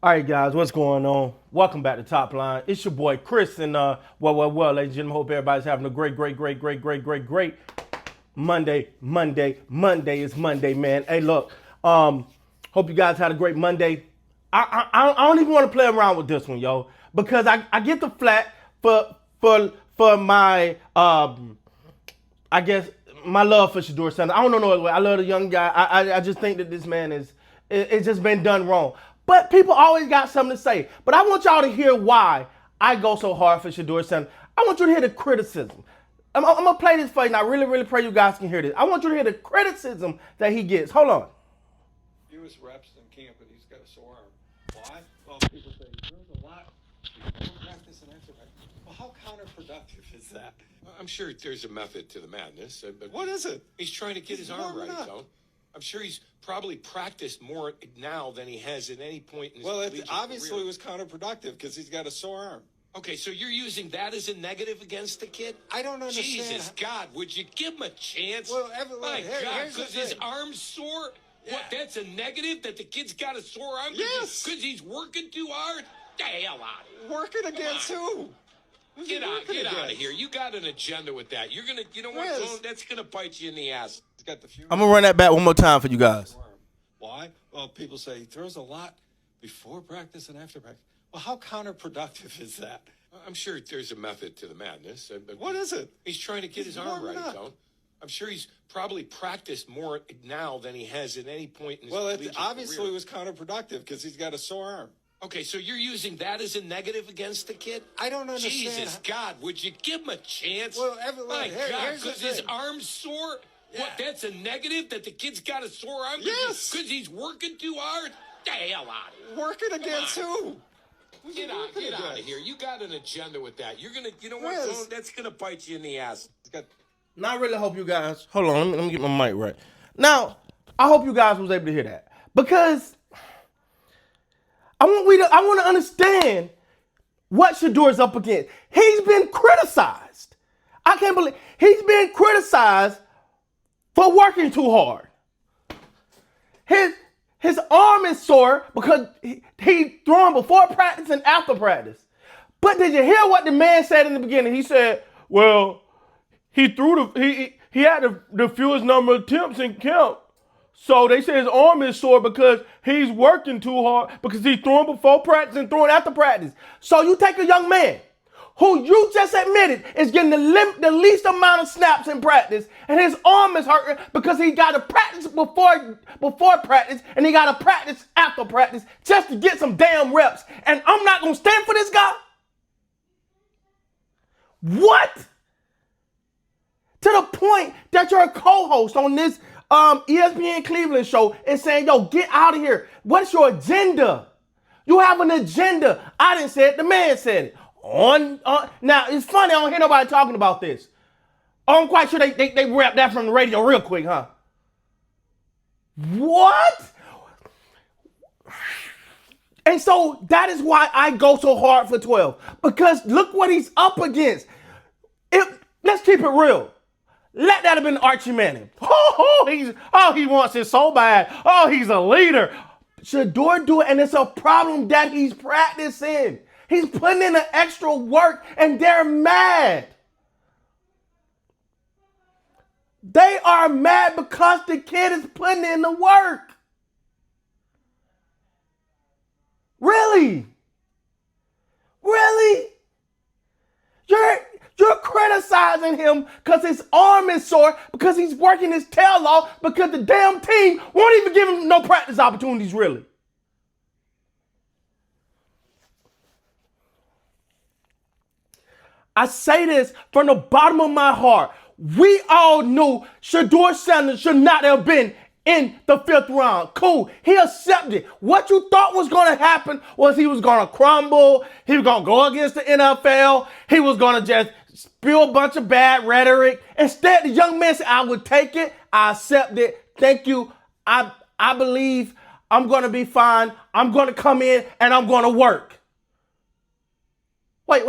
All right, guys, what's going on? Welcome back to Top Line. It's your boy Chris, and well, ladies and gentlemen, hope everybody's having a great Monday. Monday is Monday, man. Hey, look, hope you guys had a great Monday. I don't even want to play around with this one, yo, because I get the flat for my I guess my love for Shadeur Sanders. I don't know. I love the young guy. I just think that this man it's just been done wrong. But people always got something to say. But I want y'all to hear why I go so hard for Shadeur Sanders. I want you to hear the criticism. I'm going to play this for you, and I really pray you guys can hear this. I want you to hear the criticism that he gets. Hold on. He was reps in camp, and he's got a sore arm. Why? Well, people say, there's a lot before practice and after practice. Well, how counterproductive is that? I'm sure there's a method to the madness. But What is it? He's trying to get his arm right, though. I'm sure he's probably practiced more now than he has at any point in his Well, it collegiate obviously career. was counterproductive because he's got a sore arm. Okay, so you're using that as a negative against the kid? I don't understand. Jesus, God, would you give him a chance? Well, My God, here's the because his thing. arm's sore? Yeah. What, that's a negative? That the kid's got a sore arm? Yes. Because he's working too hard? The hell out of here. Working against who? Who's he Get out working of against? here. You got an agenda with that. You're going to, you know what, Yes. Tone? That's going to bite you in the ass. He's got the few. I'm going to run that back one more time for you guys. Why? Well, people say he throws a lot before practice and after practice. Well, how counterproductive is that? I'm sure there's a method to the madness. But What is it? He's trying to get He's his arm warming right, up. though. I'm sure he's probably practiced more now than he has at any point in his Well, it collegiate obviously career. was counterproductive because he's got a sore arm. Okay, so you're using that as a negative against the kid? I don't understand. Jesus, God, would you give him a chance? Well, My God, here's the because his thing. arm's sore? Yeah. What, that's a negative? That the kid's got a sore arm? Yes. Because he's working too hard? The hell out of here. Working against who? Who's he Get out working of against? here. You got an agenda with that. You're going to, you know what, Yes. Tone? That's going to bite you in the ass. He's got Now, I really hope you guys, hold on, let me get my mic right. Now, I hope you guys was able to hear that. Because I want to understand what Shadeur's up against. He's been criticized. I can't believe he's been criticized for working too hard. His arm is sore because he throwing before practice and after practice. But did you hear what the man said in the beginning? He said, well, he had the fewest number of attempts in camp. So they say his arm is sore because he's working too hard because he's throwing before practice and throwing after practice. So you take a young man who you just admitted is getting the least amount of snaps in practice, and his arm is hurting because he got to practice before practice and he got to practice after practice just to get some damn reps. And I'm not going to stand for this guy? What? To the point that your co-host on this ESPN Cleveland show is saying, yo, get out of here. What's your agenda? You have an agenda. I didn't say it. The man said it. Now, it's funny. I don't hear nobody talking about this. I'm quite sure they rap that from the radio real quick, huh? What? And so that is why I go so hard for 12. Because look what he's up against. Let's keep it real. Let that have been Archie Manning. He wants it so bad. Oh, he's a leader. Shadeur do it, and it's a problem that he's practicing. He's putting in the extra work, and they're mad. They are mad because the kid is putting in the work. Really? Really? You're criticizing him because his arm is sore, because he's working his tail off, because the damn team won't even give him no practice opportunities, really. I say this from the bottom of my heart. We all knew Shadeur Sanders should not have been in the 5th round. Cool. He accepted. What you thought was going to happen was he was going to crumble. He was going to go against the NFL. He was going to just spew a bunch of bad rhetoric. Instead, the young man said, I would take it. I accept it. Thank you. I believe I'm going to be fine. I'm going to come in and I'm going to work. Wait.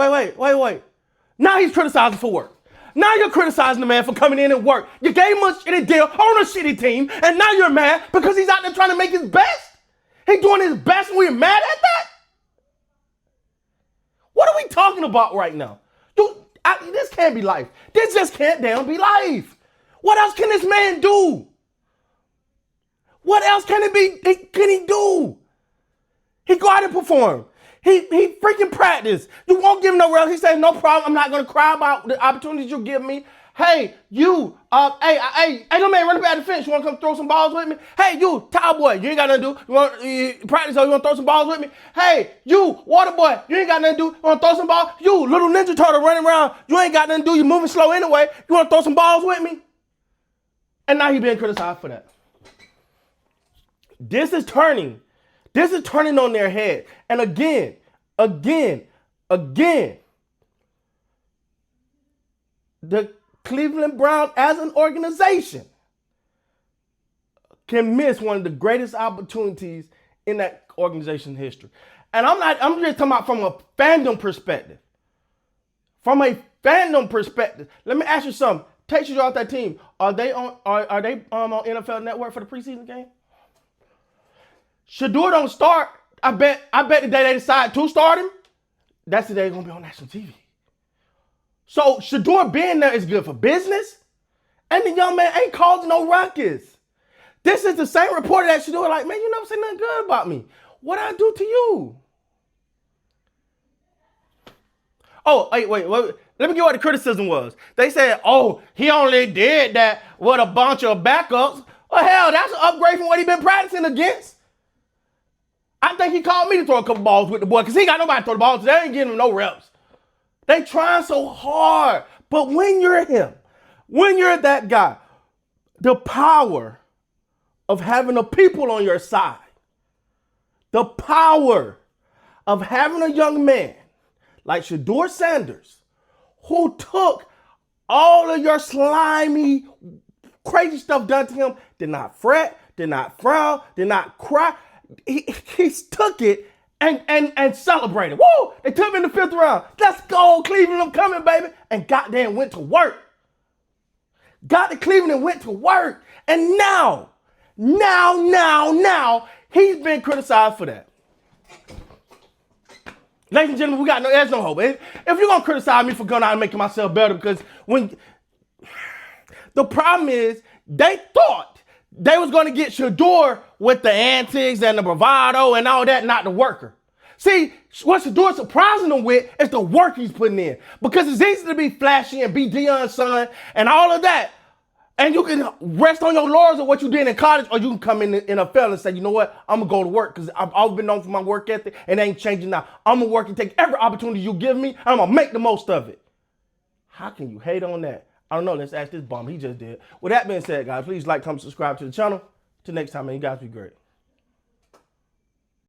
Now he's criticizing for work. Now you're criticizing the man for coming in and work. You gave him a shitty deal on a shitty team, and now you're mad because he's out there trying to make his best? He's doing his best and we're mad at that? about right now. This can't be life. This just can't damn be life. What else can this man do? What else can he do? He go out and perform. He freaking practice. You won't give him no rest. He said, no problem. I'm not gonna cry about the opportunities you give me. Hey, you, hey, no man, run back the fence. You wanna come throw some balls with me? Hey, you, towel boy, you ain't got nothing to do. You want practice or you wanna throw some balls with me? Hey, you, water boy, you ain't got nothing to do. You wanna throw some balls? You, little ninja turtle running around, you ain't got nothing to do. You moving slow anyway. You wanna throw some balls with me? And now he being criticized for that. This is turning on their head. And again, the Cleveland Browns as an organization can miss one of the greatest opportunities in that organization's history. And I'm just talking about from a fandom perspective. From a fandom perspective, let me ask you something. Take you off that team. Are they on NFL Network for the preseason game? Shadeur don't start. I bet the day they decide to start him, that's the day they're gonna be on national TV. So Shadeur being there is good for business, and the young man ain't causing no ruckus. This is the same reporter that Shadeur like, man, you never said nothing good about me. What I do to you? Oh, wait. Let me get what the criticism was. They said, oh, he only did that with a bunch of backups. Well, hell, that's an upgrade from what he been practicing against. I think he called me to throw a couple balls with the boy because he ain't got nobody to throw the balls. They ain't giving him no reps. They trying so hard. But when you're him, when you're that guy, the power of having the people on your side, the power of having a young man like Shadeur Sanders, who took all of your slimy, crazy stuff done to him, did not fret, did not frown, did not cry. He took it and celebrated. Woo! They took him in the 5th round. Let's go, Cleveland, I'm coming, baby. And goddamn went to work. Got to Cleveland and went to work. And now, he's been criticized for that. Ladies and gentlemen, there's no hope. If you're going to criticize me for going out and making myself better, because the problem is they thought they was going to get Shadeur with the antics and the bravado and all that, not the worker. See, what Shadeur's surprising them with is the work he's putting in. Because it's easy to be flashy and be Deion's son and all of that. And you can rest on your laurels of what you did in college, or you can come in the NFL and say, you know what, I'm going to go to work because I've always been known for my work ethic and it ain't changing now. I'm going to work and take every opportunity you give me and I'm going to make the most of it. How can you hate on that? I don't know. Let's ask this bum. He just did. With that being said, guys, please like, comment, subscribe to the channel. Till next time, man, you guys be great.